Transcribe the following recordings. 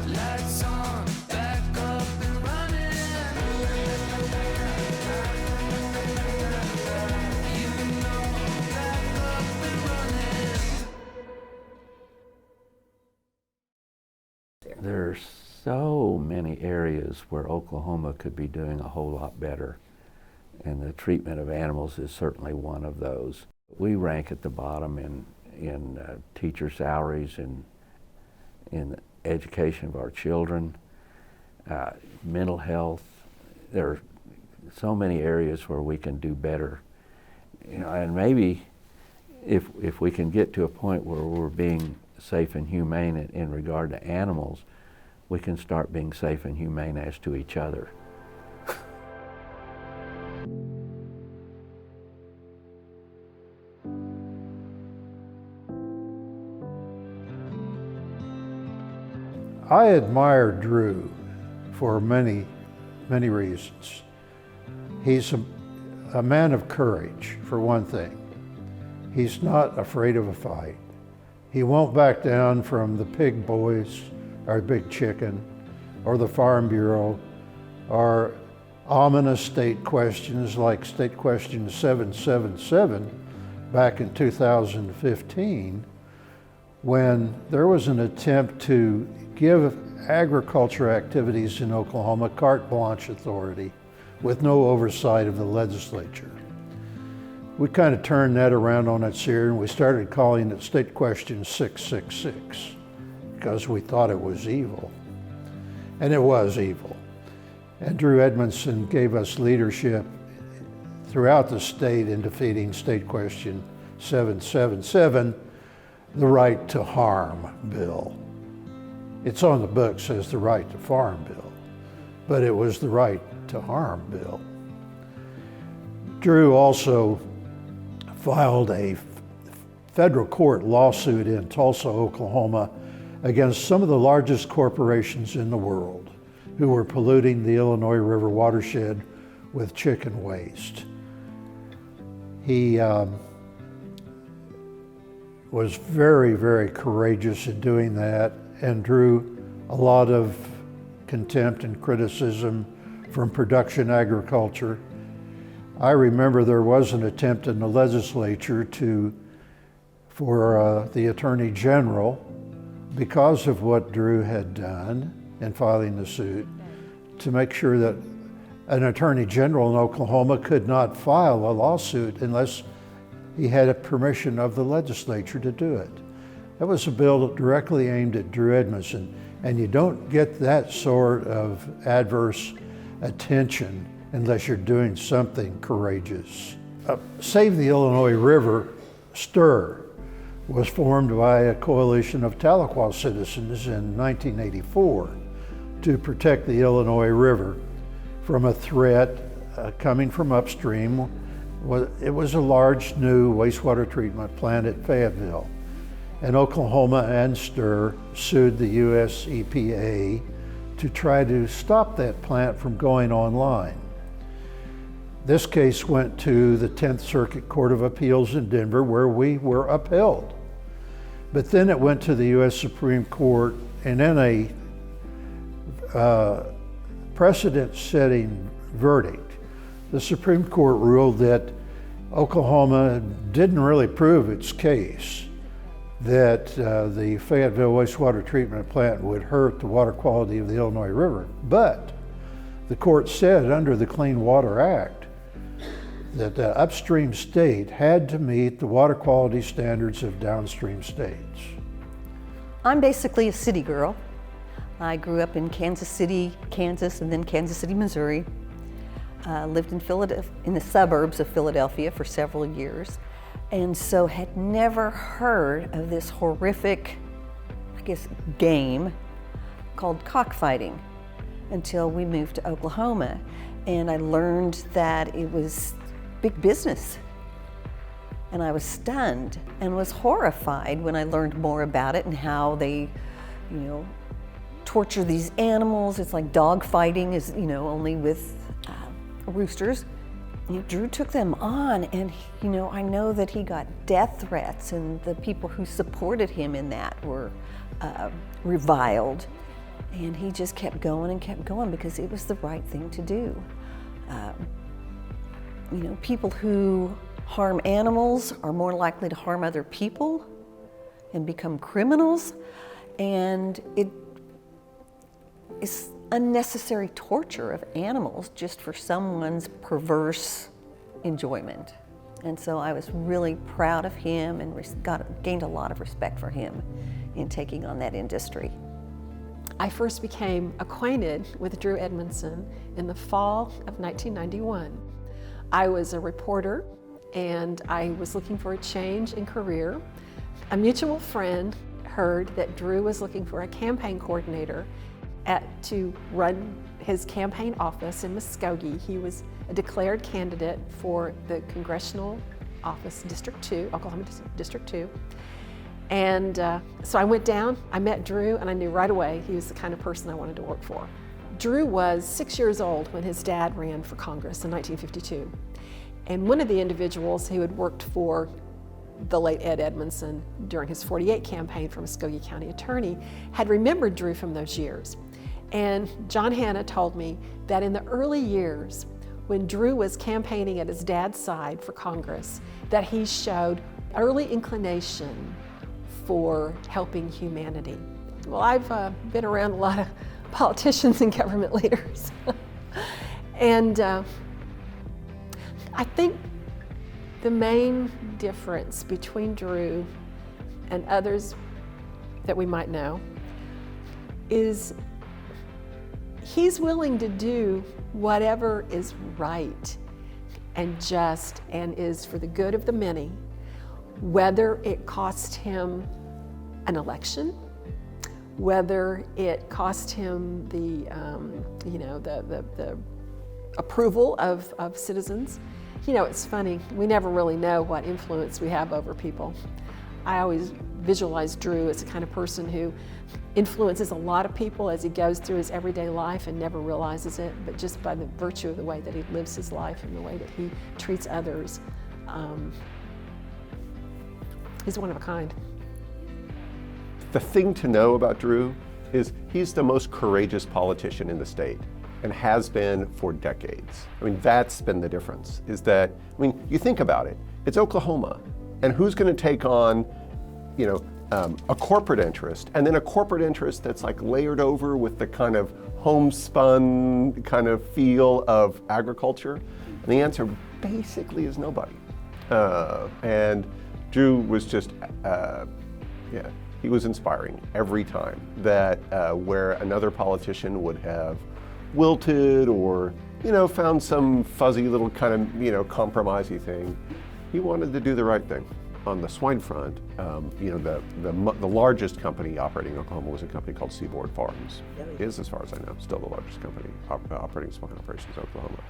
Lights on, back up and running. You know, back up and running. There's so many areas where Oklahoma could be doing a whole lot better, and the treatment of animals is certainly one of those. We rank at the bottom in teacher salaries and in education of our children, mental health. There are so many areas where we can do better, and maybe if we can get to a point where we're being safe and humane in regard to animals, we can start being safe and humane as to each other. I admire Drew for many, many reasons. He's a man of courage, for one thing. He's not afraid of a fight. He won't back down from the pig boys, or big chicken, or the Farm Bureau, or ominous state questions like State Question 777 back in 2015, when there was an attempt to give agriculture activities in Oklahoma carte blanche authority with no oversight of the legislature. We kind of turned that around on its ear and we started calling it State Question 666 because we thought it was evil. And it was evil. And Drew Edmondson gave us leadership throughout the state in defeating State Question 777, the Right to Harm bill. It's on the books as the Right to Farm bill, but it was the Right to Harm bill. Drew also filed a federal court lawsuit in Tulsa, Oklahoma, against some of the largest corporations in the world who were polluting the Illinois River watershed with chicken waste. He was very, very courageous in doing that and drew a lot of contempt and criticism from production agriculture. I remember there was an attempt in the legislature for the Attorney General, because of what Drew had done in filing the suit, to make sure that an Attorney General in Oklahoma could not file a lawsuit unless he had permission of the legislature to do it. That was a bill directly aimed at Drew Edmondson, and you don't get that sort of adverse attention unless you're doing something courageous. Save the Illinois River, STIR, was formed by a coalition of Tahlequah citizens in 1984 to protect the Illinois River from a threat coming from upstream. It was a large new wastewater treatment plant at Fayetteville. And Oklahoma and STIR sued the US EPA to try to stop that plant from going online. This case went to the 10th Circuit Court of Appeals in Denver, where we were upheld. But then it went to the US Supreme Court, and in a precedent-setting verdict, the Supreme Court ruled that Oklahoma didn't really prove its case, that the Fayetteville wastewater treatment plant would hurt the water quality of the Illinois River. But the court said under the Clean Water Act that the upstream state had to meet the water quality standards of downstream states. I'm basically a city girl. I grew up in Kansas City, Kansas, and then Kansas City, Missouri. Lived in Philadelphia, in the suburbs of Philadelphia for several years, and so had never heard of this horrific, I guess, game called cockfighting until we moved to Oklahoma. And I learned that it was big business. And I was stunned and was horrified when I learned more about it and how they, torture these animals. It's like dog fighting, is only with roosters. Drew took them on, and I know that he got death threats, and the people who supported him in that were reviled. And he just kept going and kept going because it was the right thing to do. People who harm animals are more likely to harm other people and become criminals, and it is unnecessary torture of animals just for someone's perverse enjoyment. And so I was really proud of him and gained a lot of respect for him in taking on that industry. I first became acquainted with Drew Edmondson in the fall of 1991. I was a reporter and I was looking for a change in career. A mutual friend heard that Drew was looking for a campaign coordinator to run his campaign office in Muskogee. He was a declared candidate for the congressional office, District 2, Oklahoma District 2. And so I went down, I met Drew, and I knew right away he was the kind of person I wanted to work for. Drew was 6 years old when his dad ran for Congress in 1952. And one of the individuals who had worked for the late Ed Edmondson during his 48 campaign for Muskogee County Attorney had remembered Drew from those years. And John Hanna told me that in the early years, when Drew was campaigning at his dad's side for Congress, that he showed early inclination for helping humanity. Well, I've been around a lot of politicians and government leaders. And I think the main difference between Drew and others that we might know is he's willing to do whatever is right and just and is for the good of the many, whether it cost him an election, whether it cost him the approval of citizens. It's funny, we never really know what influence we have over people. I always visualize Drew as the kind of person who influences a lot of people as he goes through his everyday life and never realizes it, but just by the virtue of the way that he lives his life and the way that he treats others, he's one of a kind. The thing to know about Drew is he's the most courageous politician in the state and has been for decades. I mean, that's been the difference, is that, you think about it, it's Oklahoma, and who's gonna take on, a corporate interest, and then a corporate interest that's like layered over with the kind of homespun kind of feel of agriculture? And the answer basically is nobody. And Drew was just, he was inspiring every time that where another politician would have wilted or, found some fuzzy little kind of, compromisey thing, he wanted to do the right thing. On the swine front, the largest company operating in Oklahoma was a company called Seaboard Farms. It is, as far as I know, still the largest company operating swine operations in Oklahoma.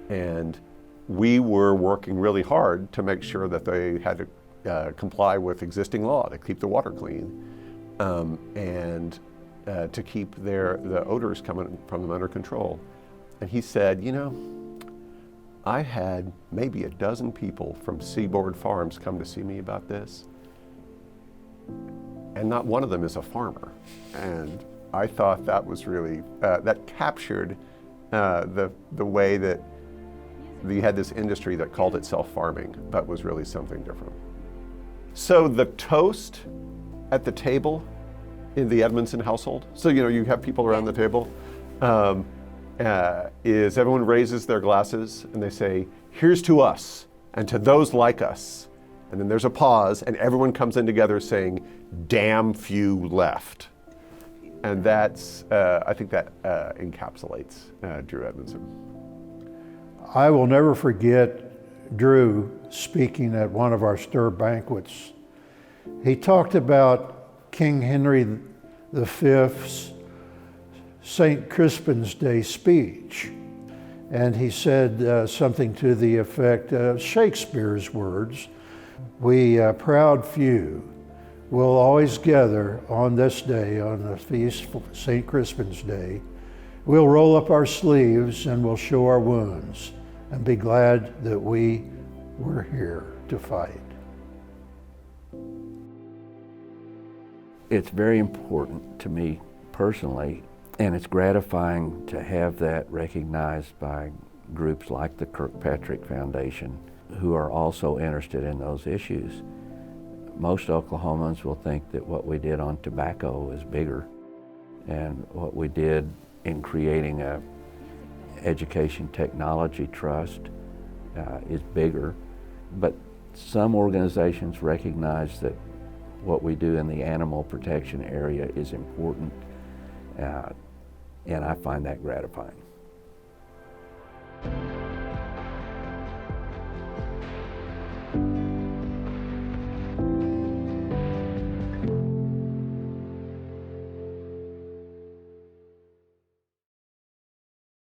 And we were working really hard to make sure that they had to comply with existing law to keep the water clean and to keep the odors coming from them under control. And he said, I had maybe a dozen people from Seaboard Farms come to see me about this, and not one of them is a farmer. And I thought that was really, that captured the way that you had this industry that called itself farming, but was really something different. So the toast at the table in the Edmondson household, so you have people around the table, is everyone raises their glasses and they say, "Here's to us and to those like us." And then there's a pause and everyone comes in together saying, "Damn few left." And that's, I think that encapsulates Drew Edmondson. I will never forget Drew speaking at one of our stir banquets. He talked about King Henry V's St. Crispin's Day speech. And he said something to the effect of Shakespeare's words, "We proud few will always gather on this day, on the feast of St. Crispin's Day. We'll roll up our sleeves and we'll show our wounds and be glad that we were here to fight. It's very important to me personally, and it's gratifying to have that recognized by groups like the Kirkpatrick Foundation, who are also interested in those issues. Most Oklahomans will think that what we did on tobacco is bigger, and what we did in creating a education technology trust is bigger. But some organizations recognize that what we do in the animal protection area is important, and I find that gratifying.